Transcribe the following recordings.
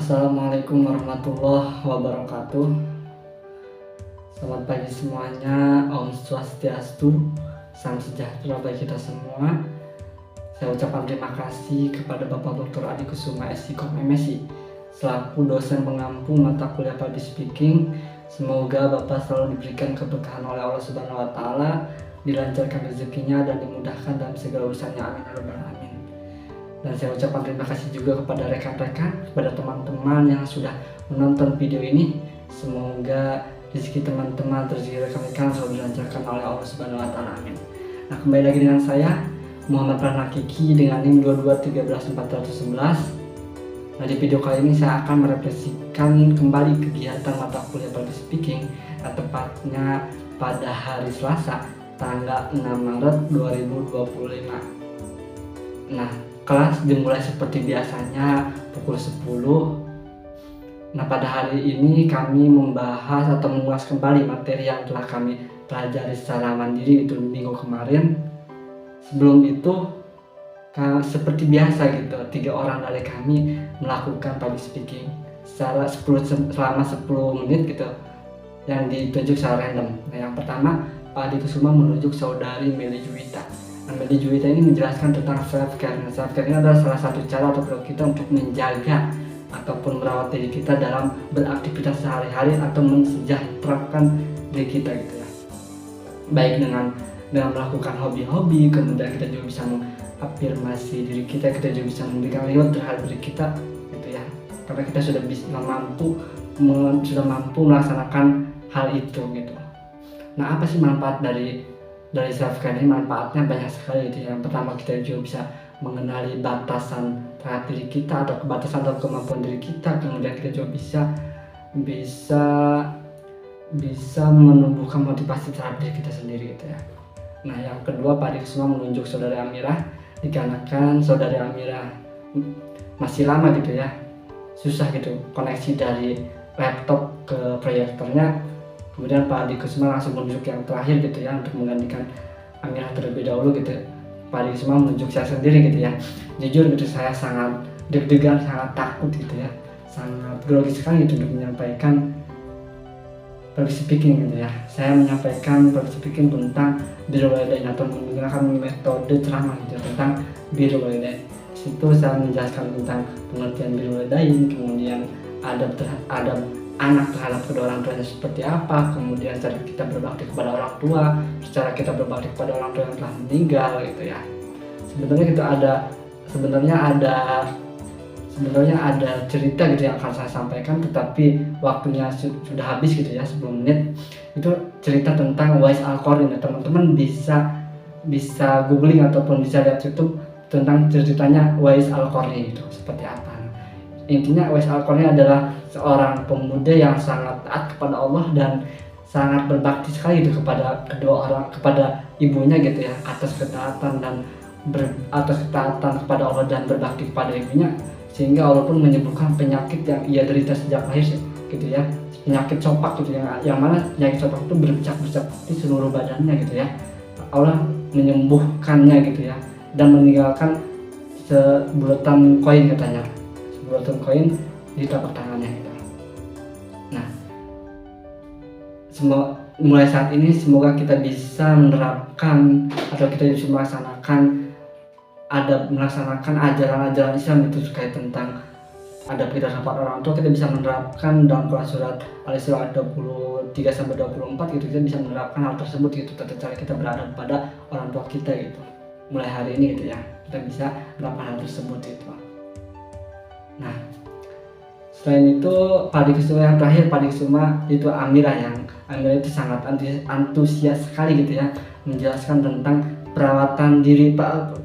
Assalamualaikum warahmatullahi wabarakatuh. Selamat pagi semuanya. Om Swastiastu, salam sejahtera bagi kita semua. Saya ucapkan terima kasih kepada Bapak Dr. Adi Kusuma SIKOM MSI selaku dosen pengampu mata kuliah Public Speaking. Semoga Bapak selalu diberikan keberkahan oleh Allah Subhanahu wa taala, dilancarkan rezekinya dan dimudahkan dalam segala urusannya. Amin ya rabbal alamin. Dan saya ucapkan terima kasih juga kepada rekan-rekan, kepada teman-teman yang sudah menonton video ini. Semoga rezeki teman-teman, rezeki rekan-rekan selalu dilancarkan oleh Allah Subhanahu wa taala. Amin. Nah, kembali lagi dengan saya Muhammad Pranakiki dengan NIM 2213411. Nah, di video kali ini saya akan merefleksikan kembali kegiatan mata kuliah Public Speaking, tepatnya pada hari Selasa tanggal 6 Maret 2025. Nah, kelas dimulai seperti biasanya pukul 10. Nah, pada hari ini kami membahas atau mengulas kembali materi yang telah kami pelajari secara mandiri itu minggu kemarin. Sebelum itu, seperti biasa gitu, 3 orang dari kami melakukan public speaking selama 10 menit gitu, yang ditunjuk secara random. Nah, yang pertama, Pak Adi Kusuma menunjuk saudari Meli Juwita. Meli Juwita ini menjelaskan tentang self-care. Nah, self-care ini adalah salah satu cara atau produk kita untuk menjaga ataupun merawat diri kita dalam beraktivitas sehari-hari atau mensejahterakan diri kita gitu ya. Baik dengan melakukan hobi-hobi, kemudian kita juga bisa mengafirmasi diri kita juga bisa memberikan reward terhadap diri kita gitu ya. Karena kita sudah mampu melaksanakan hal itu gitu. Nah, apa sih manfaat dari self-care ini? Manfaatnya banyak sekali gitu. Yang pertama, kita juga bisa mengenali batasan terhadap diri kita atau kebatasan atau kemampuan diri kita. Kemudian kita juga bisa menumbuhkan motivasi terhadap diri kita sendiri gitu ya. Nah, yang kedua, Pak Adi Kusuma menunjuk saudari Amirah dikarenakan saudari Amirah masih lama gitu ya, susah gitu koneksi dari laptop ke proyektornya. Kemudian Pak Adi Kusuma langsung menunjuk yang terakhir gitu ya, untuk menggantikan Amirah terlebih dahulu gitu. Pak Adi Kusuma menunjuk saya sendiri gitu ya. Jujur gitu, saya sangat deg-degan, sangat takut gitu ya, sangat grogi sekali gitu untuk menyampaikan public speaking gitu ya. Saya menyampaikan public speaking tentang birrul walidain atau menggunakan metode ceramah gitu tentang birrul walidain. Situ saya menjelaskan tentang pengertian birrul walidain, kemudian adab anak terhadap kedua orang tuanya seperti apa, kemudian cara kita berbakti kepada orang tua, cara kita berbakti kepada orang tua yang telah meninggal gitu ya. Sebenarnya ada cerita gitu yang akan saya sampaikan, tetapi waktunya sudah habis gitu ya, 10 menit. Itu cerita tentang Uwais Al-Qarni. Teman-teman bisa googling ataupun bisa lihat YouTube tentang ceritanya Uwais Al-Qarni itu seperti apa. Intinya Uwais Al-Qarni adalah seorang pemuda yang sangat taat kepada Allah dan sangat berbakti sekali gitu kepada kepada ibunya gitu ya, atas ketaatan kepada Allah dan berbakti kepada ibunya, sehingga Allah pun menyembuhkan penyakit yang ia derita sejak lahir gitu ya, penyakit copak gitu yang mana penyakit copak itu bercak-bercak di seluruh badannya gitu ya. Allah menyembuhkannya gitu ya, dan meninggalkan sebulatan koin katanya, sebulatan koin di telapak tangannya gitu. Nah, mulai saat ini semoga kita bisa menerapkan atau kita bisa melaksanakan ajaran-ajaran Islam itu terkait tentang adab kita sama orang tua. Kita bisa menerapkan dalam Quran surat Al-Isra 23-24 gitu. Kita bisa menerapkan hal tersebut gitu, tata cara kita beradab pada orang tua kita gitu. Mulai hari ini gitu ya, kita bisa menerapkan hal tersebut gitu. Nah, selain itu, Pak Adi Kusuma yang terakhir, Pak Adi Kusuma itu Amirah itu sangat antusias sekali gitu ya, menjelaskan tentang perawatan diri,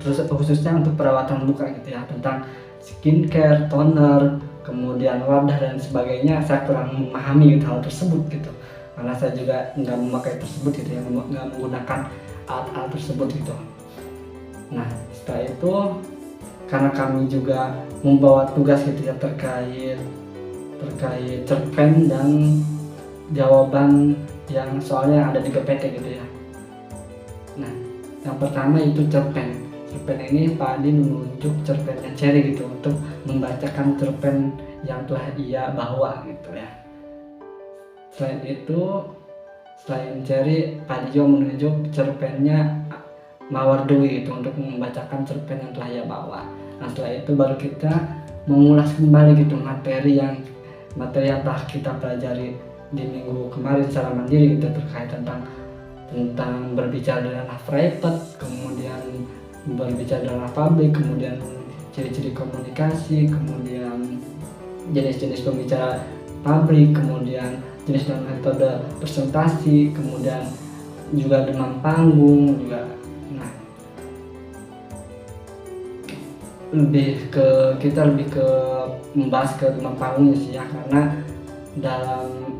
terus khususnya untuk perawatan muka gitu ya, tentang skincare, toner, kemudian wadah dan sebagainya. Saya kurang memahami gitu hal tersebut gitu, karena saya juga nggak memakai tersebut gitu ya, nggak menggunakan alat-alat tersebut gitu. Nah, setelah itu karena kami juga membawa tugas gitu ya terkait cerpen dan jawaban yang soalnya ada di PPT gitu ya. Nah, yang pertama itu cerpen cerpen ini Pak Adi menunjuk cerpennya Cherry gitu untuk membacakan cerpen yang telah ia bawa gitu ya. Selain itu, selain Cherry, Pak Adi juga menunjuk cerpennya Mawar Dwi gitu untuk membacakan cerpen yang telah ia bawa. Nah setelah itu baru kita mengulas kembali gitu materi yang telah kita pelajari di minggu kemarin secara mandiri gitu, terkait tentang berbicara dengan private, kemudian berbicara dengan publik, kemudian ciri-ciri komunikasi, kemudian jenis-jenis pembicara publik, kemudian jenis dan metode presentasi, kemudian juga demam panggung juga. Nah, kita lebih ke membahas ke demam panggungnya sih ya,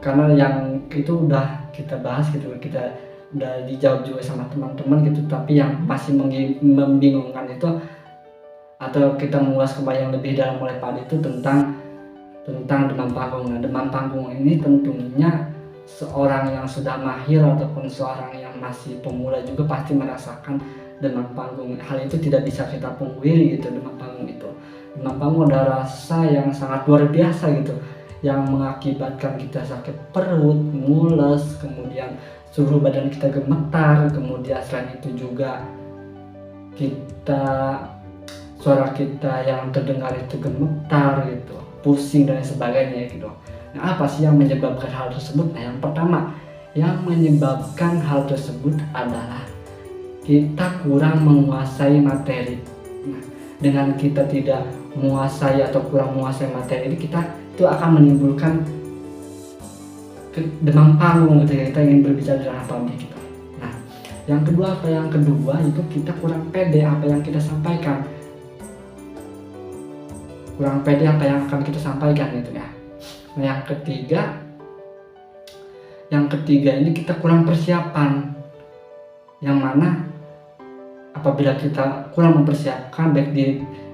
karena yang itu udah kita bahas gitu, kita udah dijawab juga sama teman-teman gitu, tapi yang masih membingungkan itu atau kita mengulas kembali yang lebih dalam oleh Pak itu tentang demam panggung. Nah, demam panggung ini tentunya seorang yang sudah mahir ataupun seorang yang masih pemula juga pasti merasakan demam panggung. Hal itu tidak bisa kita pungkiri gitu. Demam panggung adalah rasa yang sangat luar biasa gitu, yang mengakibatkan kita sakit perut, mules, kemudian suhu badan kita gemetar, kemudian selain itu juga suara kita yang terdengar itu gemetar gitu, pusing dan sebagainya gitu. Nah, apa sih yang menyebabkan hal tersebut? Nah, yang pertama yang menyebabkan hal tersebut adalah kita kurang menguasai materi. Nah, dengan kita tidak menguasai atau kurang menguasai materi ini, itu akan menimbulkan demam panggung ketika kita ingin berbicara dengan publik gitu. Nah, yang kedua itu kita kurang pede apa yang kita sampaikan. Kurang pede apa yang akan kita sampaikan gitu ya. Nah, yang ketiga ini kita kurang persiapan. Yang mana apabila kita kurang mempersiapkan baik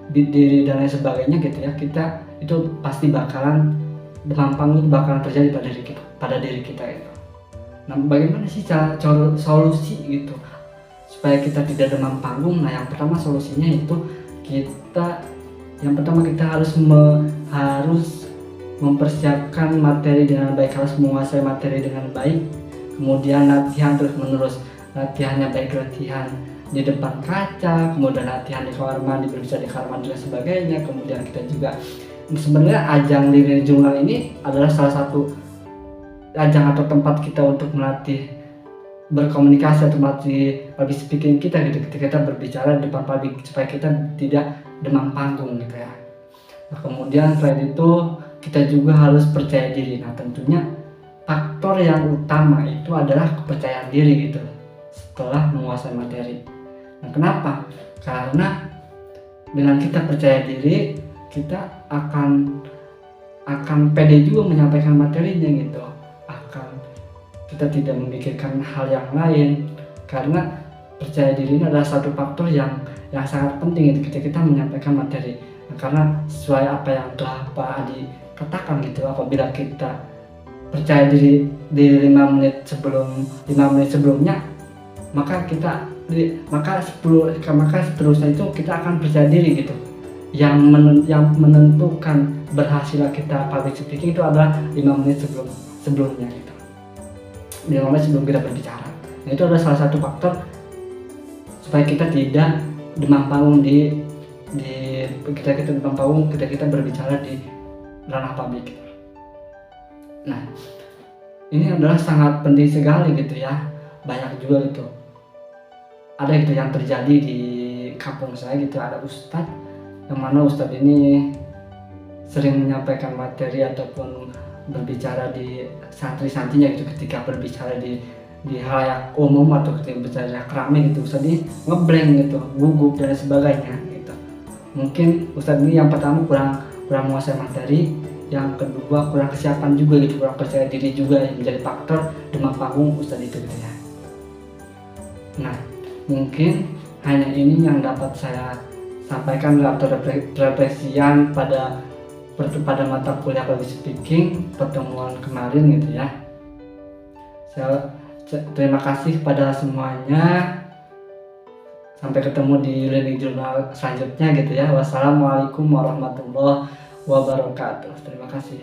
diri dan lain sebagainya gitu ya, kita itu pasti bakalan demam panggung bakalan terjadi pada diri kita itu. Nah, bagaimana sih cara solusi gitu supaya kita tidak demam panggung? Nah, yang pertama solusinya itu kita harus mempersiapkan materi dengan baik, harus menguasai materi dengan baik, kemudian latihan terus menerus. Latihannya baik latihan di depan kaca, kemudian latihan di kamar mandi, berbicara di kamar mandi dan sebagainya. Kemudian kita juga sebenarnya ajang Lirih Jurnal ini adalah salah satu ajang atau tempat kita untuk melatih berkomunikasi atau melatih public speaking kita gitu, ketika kita berbicara di depan publik supaya kita tidak demam panggung gitu ya. Nah, kemudian selain itu kita juga harus percaya diri. Nah, tentunya faktor yang utama itu adalah kepercayaan diri gitu setelah menguasai materi. Nah, kenapa? Karena dengan kita percaya diri, kita akan pede juga menyampaikan materinya gitu. Kita tidak memikirkan hal yang lain, karena percaya diri ini adalah satu faktor yang sangat penting gitu ketika kita menyampaikan materi. Nah, karena sesuai apa yang telah Pak Adi katakan gitu, apabila kita percaya diri di 5 menit sebelumnya, maka seterusnya itu kita akan percaya diri gitu. Yang menentukan berhasilnya kita public speaking itu adalah 5 menit sebelumnya gitu. 5 menit sebelum kita berbicara. Nah, itu adalah salah satu faktor supaya kita tidak demam panggung ketika kita berbicara di ranah publik. Nah, ini adalah sangat penting sekali gitu ya. Banyak juga gitu. Ada gitu yang terjadi di kampung saya gitu, ada ustadz yang mana ustadz ini sering menyampaikan materi ataupun berbicara di santri-santrinya gitu, ketika berbicara di halayak umum atau ketika berbicara keramik gitu, ustadz ini ngeblank gitu, gugup dan sebagainya gitu. Mungkin ustadz ini yang pertama kurang menguasai materi, yang kedua kurang kesiapan juga gitu, kurang percaya diri juga yang menjadi faktor demam panggung ustadz itu gitu ya. Nah, mungkin hanya ini yang dapat saya sampaikan atau refleksian pada mata kuliah public speaking pertemuan kemarin gitu ya. Saya terima kasih kepada semuanya. Sampai ketemu di learning journal selanjutnya gitu ya. Wassalamualaikum warahmatullahi wabarakatuh. Terima kasih.